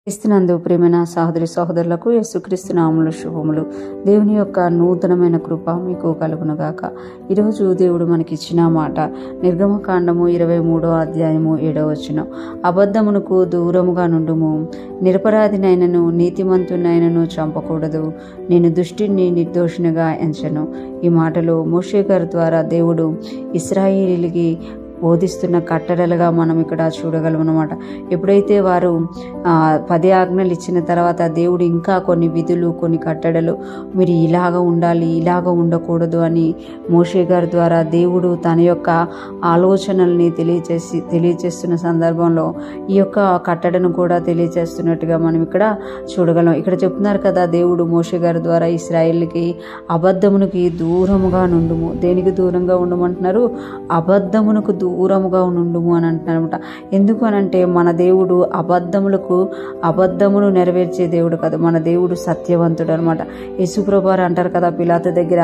క్రీస్తునందు ప్రియమైన సహోదరి సహోదరులకు యేసుక్రీస్తు నామములో శుభములు. దేవుని యొక్క నూతనమైన కృప మీకు కలుగునుగాక. ఈరోజు దేవుడు మనకిచ్చిన మాట నిర్గమకాండము 23వ అధ్యాయము 7వ వచనం. అబద్ధమునకు దూరముగా నుండుము, నిరపరాధినైనను నీతిమంతునైనను చంపకూడదు, నేను దుష్టిని నిర్దోషినిగా ఎంచను. ఈ మాటలు మోషే గారి ద్వారా దేవుడు ఇశ్రాయేలీయులకి బోధిస్తున్న కట్టడలుగా మనం ఇక్కడ చూడగలం అన్నమాట. ఎప్పుడైతే వారు 10 ఆజ్ఞలు ఇచ్చిన తర్వాత దేవుడు ఇంకా కొన్ని విధులు, కొన్ని కట్టడలు, మీరు ఇలాగ ఉండాలి, ఇలాగ ఉండకూడదు అని మోషే గారి ద్వారా దేవుడు తన యొక్క ఆలోచనల్ని తెలియచేస్తున్న సందర్భంలో ఈ యొక్క కట్టడను కూడా తెలియచేస్తున్నట్టుగా మనం ఇక్కడ చూడగలం. ఇక్కడ చెప్తున్నారు కదా, దేవుడు మోషే గారి ద్వారా ఇశ్రాయేలుకి అబద్ధమునికి దూరముగా నుండుము. దేనికి దూరంగా ఉండమంటున్నారు? అబద్ధమునకు దూరముగా నుండుము అని అంటున్నారన్నమాట. ఎందుకు అనంటే మన దేవుడు అబద్ధమును నెరవేర్చే దేవుడు కాదు, మన దేవుడు సత్యవంతుడు అనమాట. యేసుప్రభువారు అంటారు కదా పిలాతు దగ్గర,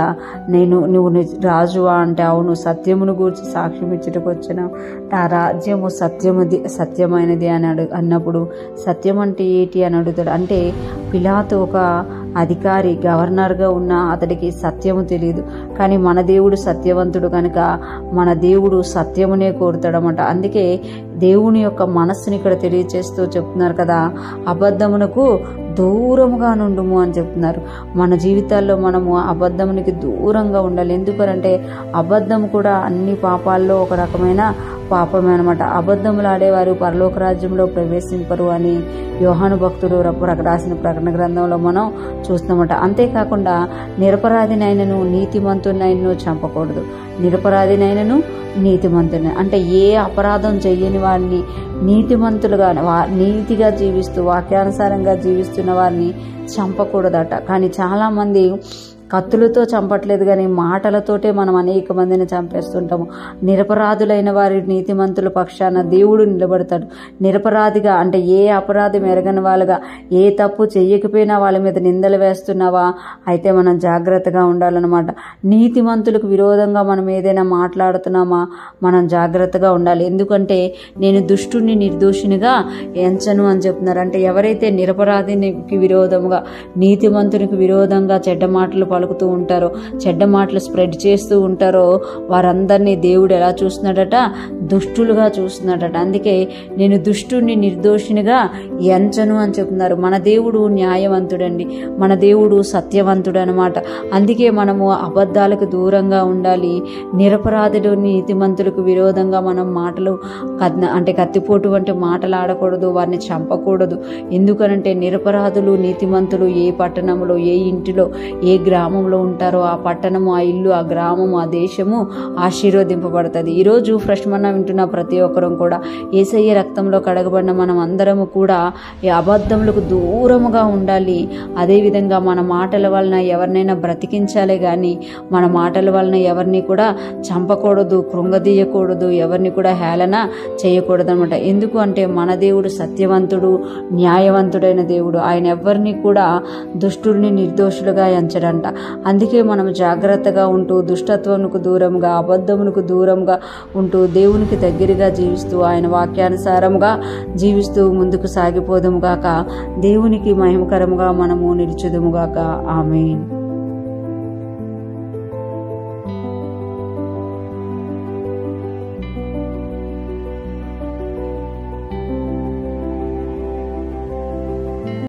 నువ్వు రాజువా అంటే అవును, సత్యమును గూర్చి సాక్ష్యం ఇచ్చుటకు వచ్చిన ఆ రాజ్యము సత్యమైనది అని అన్నప్పుడు సత్యం అంటే ఏంటి అని అడుగుతాడు. అంటే పిలాతు ఒక అధికారి, గవర్నర్గా ఉన్న అతడికి సత్యము తెలియదు. కానీ మన దేవుడు సత్యవంతుడు కనుక మన దేవుడు సత్యమునే కోరుతాడనమాట. అందుకే దేవుని యొక్క మనస్సుని ఇక్కడ తెలియచేస్తూ చెప్తున్నారు కదా, అబద్ధమునకు దూరముగా నుండుము అని చెప్తున్నారు. మన జీవితాల్లో మనము అబద్ధమునికి దూరంగా ఉండాలి. ఎందుకంటే అబద్ధం కూడా అన్ని పాపాల్లో ఒక రకమైన పాపమే అనమాట. అబద్ధములు ఆడేవారు పరలోక రాజ్యంలో ప్రవేశింపరు అని యోహాను భక్తుడు రాసిన ప్రకటన గ్రంథంలో మనం చూస్తామట. అంతేకాకుండా నిరపరాధినైనను నీతిమంతునైనను చంపకూడదు. నిరపరాధినైనను నీతిమంతుని అంటే ఏ అపరాధం చెయ్యని వారిని, నీతిమంతులుగా నీతిగా జీవిస్తూ వాక్యానుసారంగా జీవిస్తున్న వారిని చంపకూడదట. కానీ చాలామంది కత్తులతో చంపట్లేదు, కానీ మాటలతోటే మనం అనేక మందిని చంపేస్తుంటాము. నిరపరాధులైన వారి నీతిమంతుల పక్షాన దేవుడు నిలబడతాడు. నిరపరాధిగా అంటే ఏ అపరాధం ఎరగని వాళ్ళుగా, ఏ తప్పు చెయ్యకపోయినా వాళ్ళ మీద నిందలు వేస్తున్నావా, అయితే మనం జాగ్రత్తగా ఉండాలన్నమాట. నీతిమంతులకు విరోధంగా మనం ఏదైనా మాట్లాడుతున్నామా, మనం జాగ్రత్తగా ఉండాలి. ఎందుకంటే నేను దుష్టుని నిర్దోషినిగా ఎంచను అని చెప్తున్నారు. అంటే ఎవరైతే నిరపరాధినికి విరోధంగా, నీతిమంతునికి విరోధంగా చెడ్డ మాటలు పలుకుతూ ఉంటారో, చెడ్డ మాటలు స్ప్రెడ్ చేస్తూ ఉంటారో, వారందరినీ దేవుడు ఎలా చూస్తున్నాడట? దుష్టులుగా చూస్తున్నాడట. అందుకే నేను దుష్టుని నిర్దోషినిగా ఎంచను అని చెప్తున్నారు. మన దేవుడు న్యాయవంతుడండి, మన దేవుడు సత్యవంతుడు అనమాట. అందుకే మనము అబద్ధాలకు దూరంగా ఉండాలి. నిరపరాధులు నీతిమంతులకు విరోధంగా మనం మాటలు అంటే కత్తిపోటు వంటి మాటలు ఆడకూడదు, వారిని చంపకూడదు. ఎందుకనంటే నిరపరాధులు నీతిమంతులు ఏ పట్టణంలో, ఏ ఇంటిలో, ఏ గ్రామంలో ఉంటారో ఆ పట్టణము, ఆ ఇల్లు, ఆ గ్రామము, ఆ దేశము ఆశీర్వదింపబడుతుంది. ఈరోజు ఫ్రెష్ మన్నా వింటున్న ప్రతి ఒక్కరం కూడా యేసయ్య రక్తంలో కడగబడిన మనం అందరము కూడా ఈ అబద్ధములకు దూరముగా ఉండాలి. అదేవిధంగా మన మాటల వలన ఎవరినైనా బ్రతికించాలే కానీ మన మాటల వలన ఎవరిని కూడా చంపకూడదు, కృంగదీయకూడదు, ఎవరిని కూడా హేళన చేయకూడదు అనమాట. ఎందుకు అంటే మన దేవుడు సత్యవంతుడు, న్యాయవంతుడైన దేవుడు. ఆయన ఎవరిని కూడా దుష్టుల్ని నిర్దోషులుగా ఎంచడంట. అందుకే మనం జాగ్రత్తగా ఉంటూ దుష్టత్వమునకు దూరంగా, అబద్ధమునకు దూరంగా ఉంటూ దేవునికి దగ్గరగా జీవిస్తూ ఆయన వాక్యానుసారంగా జీవిస్తూ ముందుకు సాగిపోదుముగాక. దేవునికి మహిమకరముగా మనము నిలుచుదుముగాక. ఆమేన్.